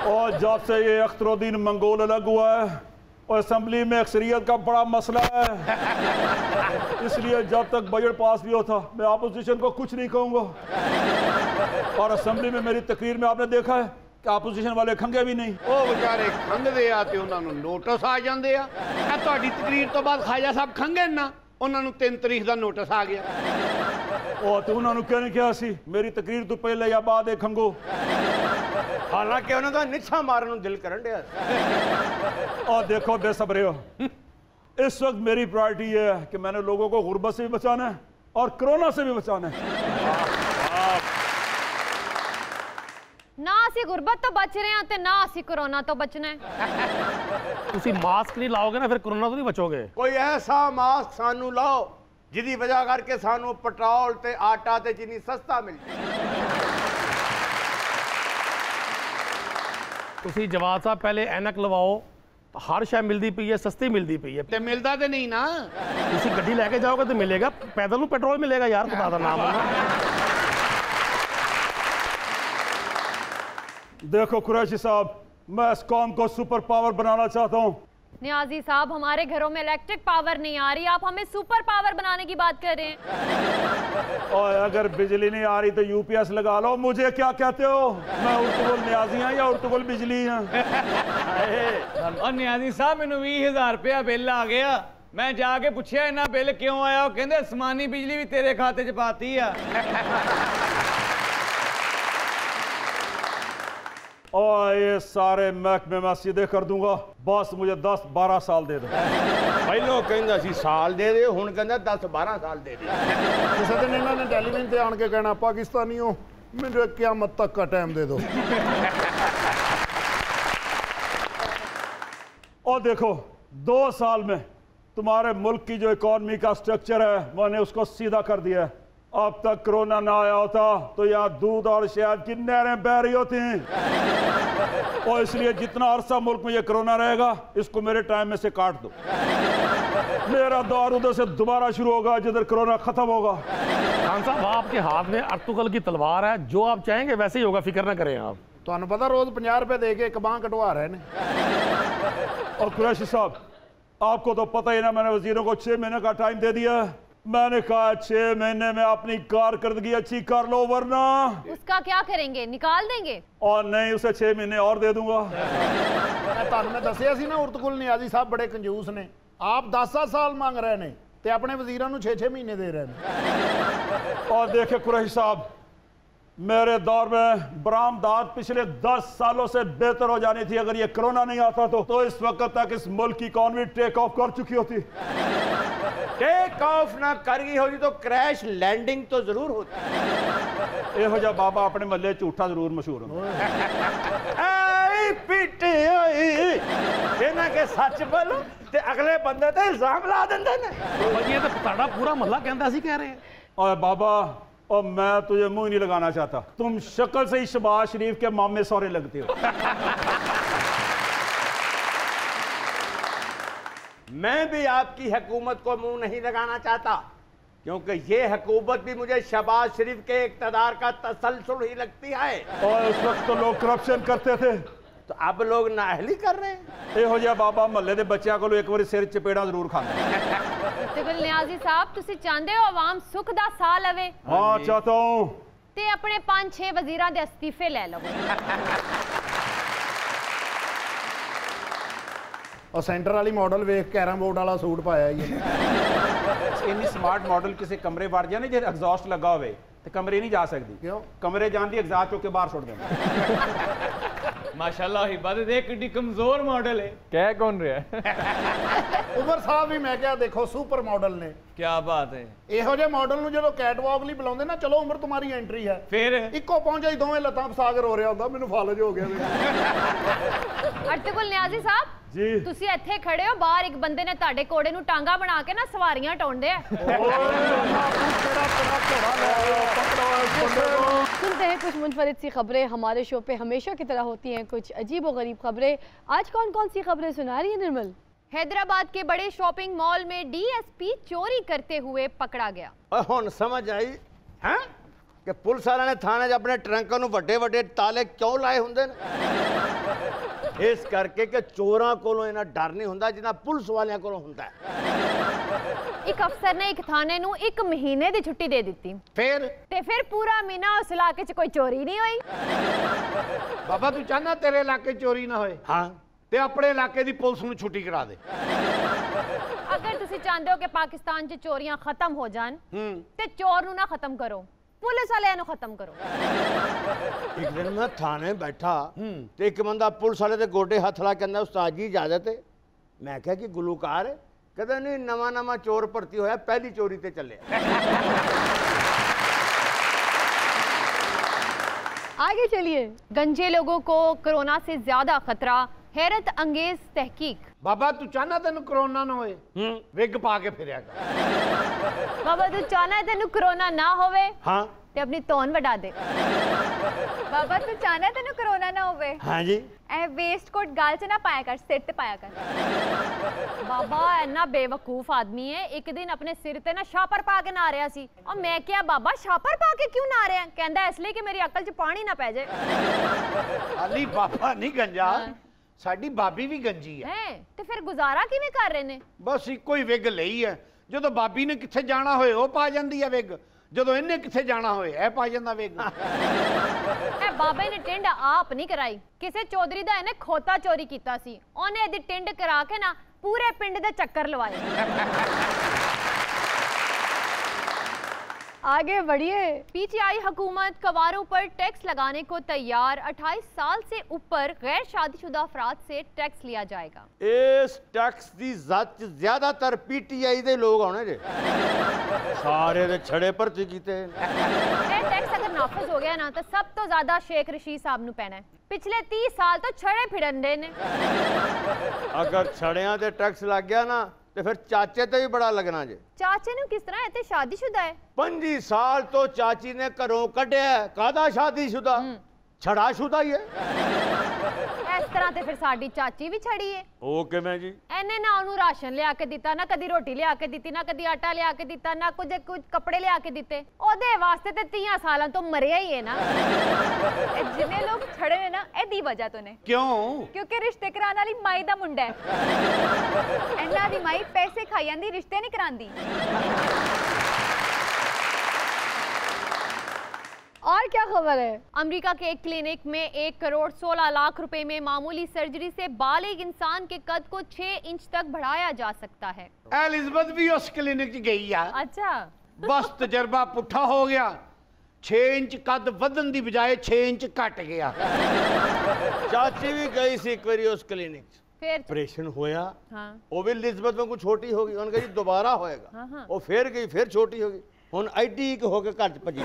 Speaker 9: और जब से ये अख्तरुद्दीन मंगोल अलग हुआ है और असेंबली में अक्सरियत का बड़ा मसला है, इसलिए जब तक बजट पास नहीं होता मैं अपोजिशन को कुछ नहीं कहूँगा। और असेंबली में मेरी तकरीर में आपने देखा है कि अपोजिशन वाले खंगे भी नहीं।
Speaker 4: ਉਹ ਵਿਚਾਰੇ ਖੰਘਦੇ ਆ ਤੇ ਉਹਨਾਂ ਨੂੰ ਨੋਟਿਸ ਆ ਜਾਂਦੇ ਆ। ਇਹ ਤੁਹਾਡੀ ਤਕਰੀਰ ਤੋਂ ਬਾਅਦ ਖਾਜਾ ਸਾਹਿਬ ਖੰਘੇ ਨਾ, ਉਹਨਾਂ ਨੂੰ 3 ਤਰੀਕ ਦਾ ਨੋਟਿਸ ਆ ਗਿਆ।
Speaker 9: ਉਹ ਤੇ ਉਹਨਾਂ ਨੂੰ ਕਹਿਣੇ ਕਿਹਾ ਸੀ ਮੇਰੀ ਤਕਰੀਰ ਤੋਂ ਪਹਿਲੇ ਜਾਂ ਬਾਅਦ ਇਹ ਖੰਗੋ।
Speaker 3: ਹਾਲਾਂਕਿ ਉਹਨਾਂ ਦਾ ਨਿੱਛਾ ਮਾਰਨ ਨੂੰ ਦਿਲ ਕਰਨ ਡਿਆ।
Speaker 9: और देखो बेसब्रे हो, इस वक्त मेरी प्रायोरिटी ये है कि मैंने लोगों को गुर्बत से भी बचाना है और कोरोना से भी बचाना है।
Speaker 5: ना असी गुरबत तो बच रहे हैं ते ना असी कोरोना तो बचना है।
Speaker 2: तुसी मास्क नहीं लाओगे ना फिर कोरोना तो नहीं बचोगे।
Speaker 3: कोई ऐसा मास्क सानू लाओ जिदी वजह करके सानू पेट्रोल ते आटा ते चीनी सस्ता मिल जाए।
Speaker 2: तुसी जवाब साहब पहले ऐनक लवाओ, हर शय मिलती पई है, सस्ती मिलती पई है।
Speaker 4: ਤੇ ਮਿਲਦਾ ਤੇ ਨਹੀਂ ਨਾ।
Speaker 2: तुसी गड्डी लेके जाओगे तो मिलेगा, पैदल में पेट्रोल मिलेगा यार, खुदा दा नाम है।
Speaker 9: देखो कुरैशी साहब, मैं इस कौम को सुपर पावर बनाना चाहता हूँ।
Speaker 5: नियाजी साहब हमारे घरों में इलेक्ट्रिक पावर नहीं आ रही, आप हमें सुपर पावर बनाने की बात कर रहे हैं।
Speaker 9: और अगर बिजली नहीं आ रही तो यूपीएस लगा लो। मुझे क्या कहते हो, मैं उर्तुगुल नियाजी हाँ या उर्तुगुल बिजली हाँ?
Speaker 10: और नियाजी साहब मैनू 20,000 रुपया बिल आ गया, मैं जाके पूछा इन्ना बिल क्यों आया, वो कहते आसमानी बिजली भी तेरे खाते च पाती है।
Speaker 9: और ये सारे महकमे मैं सीधे कर दूंगा, बस मुझे 10-12 साल दे दो।
Speaker 3: ਪਹਿਲੋਂ ਕਹਿੰਦਾ ਸੀ ਸਾਲ ਦੇ ਦੇ, ਹੁਣ ਕਹਿੰਦਾ 10-12 ਸਾਲ ਦੇ ਦੇ।
Speaker 11: ਕਿਸੇ ਦਿਨ ਇਹਨਾਂ ਨੇ ਟੈਲੀਵਿਜ਼ਨ ਤੇ ਆਣ ਕੇ ਕਹਿਣਾ ਪਾਕਿਸਤਾਨੀਓ ਮੈਨੂੰ ਕਿਆਮਤ ਤੱਕ का टाइम दे दो।
Speaker 9: और देखो 2 साल में तुम्हारे मुल्क की जो इकॉनमी का स्ट्रक्चर है मैंने उसको सीधा कर दिया है। अब तक कोरोना ना आया होता तो यहाँ दूध और शहद की नहरें बह रही होती हैं। और इसलिए जितना अरसा मुल्क में ये कोरोना रहेगा इसको मेरे टाइम में से काट दो। मेरा दौर उधर से दोबारा शुरू होगा जिधर कोरोना खत्म होगा।
Speaker 2: खान साहब आपके हाथ में अर्तुगल की तलवार है, जो आप चाहेंगे वैसे ही होगा, फिक्र ना करें आप।
Speaker 11: ਤੁਹਾਨੂੰ ਪਤਾ ਰੋਜ਼ 50 रुपए दे के एक बांह कटवा रहे ने।
Speaker 9: और कुरैशी साहब आपको तो पता ही ना, मैंने वजीरों को 6 महीने का टाइम दे दिया। मैंने कहा 6 महीने में अपनी कारकर्दगी अच्छी कर लो वरना
Speaker 5: उसका क्या करेंगे, निकाल देंगे?
Speaker 9: और नहीं उसे 6 महीने और दे दूंगा।
Speaker 11: ਤੁਹਾਨੂੰ ਮੈਂ ਦੱਸਿਆ ਸੀ ਨਾ ਉਰਤੁਗੁਲ ਨਿਆਜ਼ੀ ਸਾਹਿਬ ਬੜੇ ਕੰਜੂਸ ਨੇ। ਆਪ 10 ਸਾਲ ਮੰਗ ਰਹੇ ਨੇ ਤੇ ਆਪਣੇ ਵਜ਼ੀਰਾਂ ਨੂੰ 6-6 ਮਹੀਨੇ ਦੇ ਰਹੇ ਨੇ।
Speaker 9: और देखिए कुरैशी साहब, मेरे दौर में बरामदात पिछले 10 सालों से बेहतर हो जानी थी। अगर ये कोरोना नहीं आता तो इस वक्त तक इस मुल्क की इकॉनमी टेक ऑफ कर चुकी होती।
Speaker 3: टेक ऑफ ना कर गई होती तो क्रैश लैंडिंग तो जरूर होती।
Speaker 9: ਇਹੋ ਜਿਹਾ ਬਾਬਾ ਆਪਣੇ ਮੱਲੇ ਝੂਠਾ ਜ਼ਰੂਰ ਮਸ਼ਹੂਰ ਹੁੰਦਾ।
Speaker 3: ऐ पिटे होई ਇਹਨਾਂ के सच बोलो ते अगले बंदे ते इल्जाम ला देंदे ने।
Speaker 2: ये तो साडा पूरा मोहल्ला कहता सी कह रहे हैं।
Speaker 9: और बाबा और मैं तुझे मुंह नहीं लगाना चाहता, तुम शक्ल से ही शहबाज शरीफ के मामे सौरे लगते हो।
Speaker 3: मैं भी आपकी हुकूमत को मुंह नहीं लगाना चाहता क्योंकि ये हुकूमत भी मुझे शहबाज शरीफ के इक़्तिदार का तसलसल ही लगती है।
Speaker 9: और उस वक्त तो लोग करप्शन करते थे,
Speaker 3: तो अब लोग नाअहली कर रहे हैं।
Speaker 9: ਇਹੋ ਜਿਹਾ ਬਾਬਾ ਮਹੱਲੇ ਦੇ ਬੱਚਿਆਂ ਕੋਲੋਂ ਇੱਕ ਵਾਰੀ ਸਿਰ ਚਪੇੜਾ ਜ਼ਰੂਰ ਖਾਂਦਾ।
Speaker 5: इत्तेकुल नियाजी साहब तुसी चाहते हो आवाम सुख दा साह लवे?
Speaker 9: हाँ चाहता हूँ
Speaker 5: ते अपने 5-6 वजीरां दे इस्तीफे ले लो।
Speaker 11: और सेंटर वाली मॉडल वेख कैरम बोर्ड वाला सूट पाया ही
Speaker 12: इन्नी स्मार्ट मॉडल किसी कमरे वड़ जाए ना जे एग्जॉस्ट लगा होवे ते कमरे नहीं जा सकती।
Speaker 11: क्यों?
Speaker 12: कमरे जान दी एग्जॉस्ट चुक के बाहर छोड़ देना।
Speaker 10: माशाल्लाह हिबा दे देख कितनी कमजोर मॉडल है।
Speaker 6: कह कौन रहा है?
Speaker 11: उमर साहब भी मैं क्या देखो सुपर मॉडल ने।
Speaker 10: क्या बात है।
Speaker 11: ਇਹੋ ਜਿਹੇ ਮਾਡਲ ਨੂੰ ਜਦੋਂ ਕੈਟਵਾਕ ਲਈ ਬੁਲਾਉਂਦੇ ਨਾ ਚਲੋ ਉਮਰ ਤੁਹਾਡੀ ਐਂਟਰੀ ਹੈ
Speaker 10: ਫਿਰ
Speaker 11: ਇੱਕੋ ਪਹੁੰਚਾ ਹੀ ਦੋਵੇਂ ਲੱਤਾਂ ਫਸਾਗਰ ਹੋ ਰਿਹਾ ਹੁੰਦਾ ਮੈਨੂੰ ਫਾਲਜ ਹੋ ਗਿਆ
Speaker 5: अर्तुगुल न्याजी साहब
Speaker 11: जी
Speaker 5: ਤੁਸੀਂ ਇੱਥੇ ਖੜੇ ਹੋ ਬਾਹਰ ਇੱਕ ਬੰਦੇ ਨੇ ਤੁਹਾਡੇ ਕੋੜੇ ਨੂੰ ਟਾਂਗਾ ਬਣਾ ਕੇ ਨਾ ਸਵਾਰੀਆਂ ਟਾਉਂਦੇ ਆ
Speaker 1: सुनते हैं कुछ मुनफरिद सी खबरें हमारे शो पे हमेशा की तरह होती हैं कुछ अजीब व गरीब खबरें। आज कौन कौन सी खबरें सुना रही है निर्मल?
Speaker 5: हैदराबाद के बड़े शॉपिंग मॉल में डीएसपी चोरी करते हुए पकड़ा गया।
Speaker 3: ਹੁਣ ਸਮਝ ਆਈ ਹੈ ਕਿ ਪੁਲਿਸ ਵਾਲਿਆਂ ਨੇ ਥਾਣੇ 'ਚ ਆਪਣੇ ਟਰੰਕਾਂ ਨੂੰ ਵੱਡੇ ਵੱਡੇ ਤਾਲੇ ਕਿਉਂ ਲਾਏ ਹੁੰਦੇ ਨੇ ਇਸ ਕਰਕੇ ਕਿ ਚੋਰਾਂ ਕੋਲੋਂ ਇਹਨਾਂ ਡਰ ਨਹੀਂ ਹੁੰਦਾ ਜਿੰਨਾ ਪੁਲਿਸ ਵਾਲਿਆਂ ਕੋਲੋਂ ਹੁੰਦਾ
Speaker 5: ਇੱਕ ਅਫਸਰ ਨੇ ਇੱਕ ਥਾਣੇ ਨੂੰ 1 ਮਹੀਨੇ ਦੀ ਛੁੱਟੀ ਦੇ ਦਿੱਤੀ ਫਿਰ ਪੂਰਾ ਮਹੀਨਾ ਉਸ ਇਲਾਕੇ 'ਚ ਕੋਈ ਚੋਰੀ ਨਹੀਂ ਹੋਈ।
Speaker 4: ਬਾਬਾ ਤੂੰ ਚਾਹਨਾ ਤੇਰੇ ਇਲਾਕੇ ਚੋਰੀ ਨਾ ਹੋਏ?
Speaker 3: ਹਾਂ
Speaker 4: ਤੇ ਆਪਣੇ ਇਲਾਕੇ ਦੀ ਪੁਲਿਸ ਨੂੰ ਛੁੱਟੀ ਕਰਾ ਦੇ।
Speaker 5: ਅਗਰ ਤੁਸੀਂ ਚਾਹੁੰਦੇ ਹੋ ਕਿ ਪਾਕਿਸਤਾਨ 'ਚ ਚੋਰੀਆਂ ਖਤਮ ਹੋ ਜਾਣ ਤੇ ਚੋਰ ਨੂੰ ਨਾ ਖਤਮ ਕਰੋ ਪੁਲਿਸ ਵਾਲਿਆਂ ਨੂੰ ਖਤਮ ਕਰੋ।
Speaker 3: ਇੱਕ ਦਿਨ ਮੈਂ ਥਾਣੇ ਬੈਠਾ ਤੇ ਇੱਕ ਬੰਦਾ ਪੁਲਿਸ ਵਾਲੇ ਦੇ ਗੋਡੇ ਹੱਥ ਲਾ ਕੇ ਕਹਿੰਦਾ ਉਸਤਾਦ ਜੀ ਇਜਾਜ਼ਤ ਹੈ। ਮੈਂ ਕਿਹਾ ਕਿ ਗੁਲੂਕਾਰ ਕਹਿੰਦਾ ਨਹੀਂ ਨਵਾਂ ਨਵਾਂ ਚੋਰ ਭਰਤੀ ਹੋਇਆ ਪਹਿਲੀ ਚੋਰੀ ਤੇ ਚੱਲਿਆ।
Speaker 1: आगे चलिए।
Speaker 5: गंजे लोगों को कोरोना से ज्यादा खतरा हैरत अंगेज तहकीक।
Speaker 4: बाबा तू चाहना तेन कोरोना ना होए विग पा के फिरया कर।
Speaker 5: बाबा तू चाहना तेन कोरोना ना होवे
Speaker 3: हाँ
Speaker 5: ते अपनी तौन वडा दे।
Speaker 7: बाबा तू चाहना तेन कोरोना ना होवे
Speaker 3: हाँ जी
Speaker 7: ए वेस्ट कोट गाल च ना पाया कर सिर ते पाया कर।
Speaker 5: बाबा इन्ना बेवकूफ आदमी है एक दिन अपने सिर ते ना शापर पा के ना रहा सी और मैं क्या बाबा शापर पा के क्यों ना रहा कहंदा इसलिए कि मेरी अकल च पानी ना पै जाए।
Speaker 4: अली बाबा नहीं गंजा साडी भाभी भी गंजी है
Speaker 5: ते फिर गुजारा किवें कर रहे ने?
Speaker 4: बस इको ही विग लई है ਜਦੋਂ ਬਾਬੀ ਨੇ ਕਿੱਥੇ ਜਾਣਾ ਹੋਏ ਉਹ ਪਾ ਜਾਂਦੀ ਹੈ ਵਿਗ ਜਦੋਂ ਇਹਨੇ ਕਿੱਥੇ ਜਾਣਾ ਹੋਏ ਇਹ ਪਾ ਜਾਂਦਾ ਵਿਗ।
Speaker 5: ਇਹ ਬਾਬੇ ਨੇ ਟਿੰਡ ਆਪ ਨਹੀਂ ਕਰਾਈ ਕਿਸੇ ਚੌਧਰੀ ਦਾ ਇਹਨੇ ਖੋਤਾ ਚੋਰੀ ਕੀਤਾ ਸੀ ਉਹਨੇ ਇਹਦੀ ਟਿੰਡ ਕਰਾ ਕੇ ਨਾ ਪੂਰੇ ਪਿੰਡ ਦੇ ਚੱਕਰ ਲਵਾਏ।
Speaker 1: आगे बढ़िए।
Speaker 5: पीटीआई हुकूमत कवारों पर टैक्स लगाने को तैयार 28 साल से ऊपर गैर शादीशुदा अफराद से टैक्स लिया जाएगा।
Speaker 3: इस टैक्स की जद ज्यादातर पीटीआई दे लोग आने जे सारे दे छड़े भर्ती कीते।
Speaker 5: ये टैक्स अगर नाफिज हो गया ना तो सब तो ज्यादा शेख रशीद साहब नू पैना है। पिछले 30 साल तो छड़े फिरन दे ने।
Speaker 3: अगर छड़ियां ते टैक्स लग गया ना ਤੇ ਫਿਰ ਚਾਚੇ ਤੇ ਵੀ ਬੜਾ ਲੱਗਣਾ ਜੇ।
Speaker 5: ਚਾਚੇ ਨੂੰ ਕਿਸ ਤਰ੍ਹਾਂ ਇੱਥੇ ਸ਼ਾਦੀशुदा ਹੈ?
Speaker 3: 25 ਸਾਲ ਤੋਂ ਚਾਚੀ ਨੇ ਘਰੋਂ ਕੱਢਿਆ ਕਾਹਦਾ ਸ਼ਾਦੀशुदा ਛੜਾशुदा ਹੀ ਹੈ।
Speaker 5: ਇਸ ਤਰ੍ਹਾਂ ਤੇ ਫਿਰ ਸਾਡੀ ਚਾਚੀ ਵੀ ਛੜੀ ਹੈ।
Speaker 3: ਉਹ ਕਿਵੇਂ ਜੀ?
Speaker 5: ਇਹਨੇ ਨਾ ਉਹਨੂੰ ਰਾਸ਼ਨ ਲਿਆ ਕੇ ਦਿੱਤਾ ਨਾ ਕਦੀ ਰੋਟੀ ਲਿਆ ਕੇ ਦਿੱਤੀ ਨਾ ਕਦੀ ਆਟਾ ਲਿਆ ਕੇ ਦਿੱਤਾ ਨਾ ਕੁਝ ਕੱਪੜੇ ਲਿਆ ਕੇ ਦਿੱਤੇ ਉਹਦੇ ਵਾਸਤੇ ਤੇ 30 ਸਾਲਾਂ ਤੋਂ ਮਰਿਆ ਹੀ ਹੈ ਨਾ।
Speaker 7: जिन्ने लोग छड़े ने ना एदी वजह तो ने
Speaker 4: क्यों?
Speaker 7: क्योंकि रिश्ते कराने वाली माई दा मुंडा है इन्ना दी माई पैसे खाई जांदी रिश्ते नहीं करांदी।
Speaker 1: और क्या खबर है?
Speaker 5: अमेरिका के एक क्लिनिक में 1 करोड़ 16 लाख रुपए में मामूली सर्जरी से बालिग इंसान के कद को 6 इंच तक बढ़ाया जा सकता है।
Speaker 4: एलिजाबेथ भी उस क्लिनिक च गई है।
Speaker 5: अच्छा
Speaker 4: बस तजर्बा पुट्ठा हो गया 6 इंच कद वधन दी बजाय 6 इंच घट गया।
Speaker 3: चाची भी गई सी एक बारी उस क्लिनिक
Speaker 5: फिर
Speaker 3: ऑपरेशन होया
Speaker 5: हाँ
Speaker 3: वो भी एलिजाबेथ में कुछ छोटी होगी उन्होंने कहा जी दोबारा होएगा
Speaker 5: हाँ हाँ
Speaker 3: वो फिर गई फिर छोटी होगी हुन एडी क होके घर च भजी।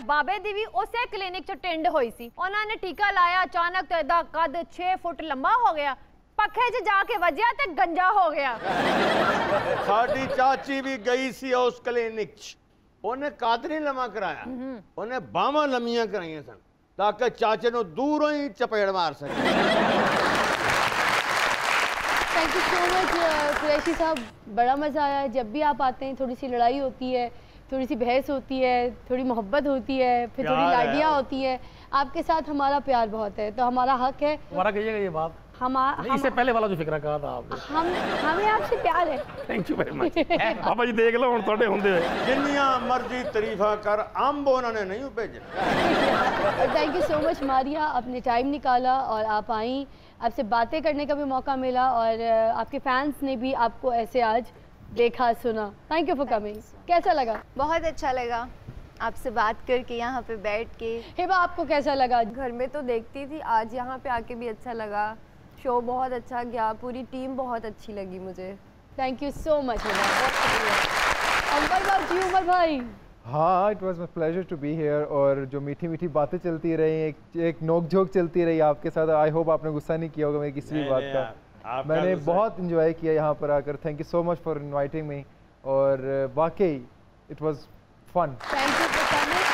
Speaker 5: बाबे दी भी उसे क्लिनिक च टिंड होई सी उन्होंने टीका लाया अचानक तो इदा कद 6 फुट लंबा हो गया पखे च जाके वजया ते गंजा हो गया।
Speaker 3: साडी चाची भी गई सी उस क्लिनिक च उन्हें कद नहीं लम्मा कराया उन्हें बाहां लम्मियां कराइयां सन ताकि चाचे नु दूरों ही चपेड़ मार सके।
Speaker 1: Thank you so much Qureshi साहब बड़ा मज़ा आया जब भी आप आते हैं। थोड़ी सी लड़ाई होती है थोड़ी सी बहस होती है थोड़ी मोहब्बत होती है फिर थोड़ी लाडियाँ होती है। आपके साथ हमारा प्यार बहुत है तो हमारा हक है।
Speaker 2: दोबारा कहिएगा ये बात। इससे पहले वाला जो फिक्रा कहा था आपने,
Speaker 1: हमें आपसे प्यार है।
Speaker 2: थैंक यू वेरी मच बाबा जी, देख लो हुण तुहाडे हुंदे होए
Speaker 3: जिन्नियां मर्जी तारीफा कर, अंब उन्होंने नहीं भेजना।
Speaker 1: Thank you so much Maria, आपने टाइम निकाला और आप आई, आपसे बातें करने का भी मौका मिला और आपके फैंस ने भी आपको ऐसे आज देखा सुना। Thank you for coming. कैसा लगा?
Speaker 7: बहुत अच्छा लगा आपसे बात करके, यहाँ पे बैठ के।
Speaker 1: हिबा आपको कैसा लगा?
Speaker 8: घर में तो देखती थी, आज यहाँ पे आके भी अच्छा लगा, शो बहुत अच्छा गया, पूरी टीम बहुत अच्छी लगी मुझे।
Speaker 1: Thank you so much Umar भाई।
Speaker 6: हाँ, it was my pleasure to be here. और जो मीठी मीठी बातें चलती रही, एक नोक झोंक चलती रही आपके साथ। आई होप आपने गुस्सा नहीं किया होगा मेरी किसी भी बात का। मैंने बहुत इंजॉय किया यहाँ पर आकर। Thank you so much for inviting me. और वाकई it was fun.
Speaker 1: Thank you for coming.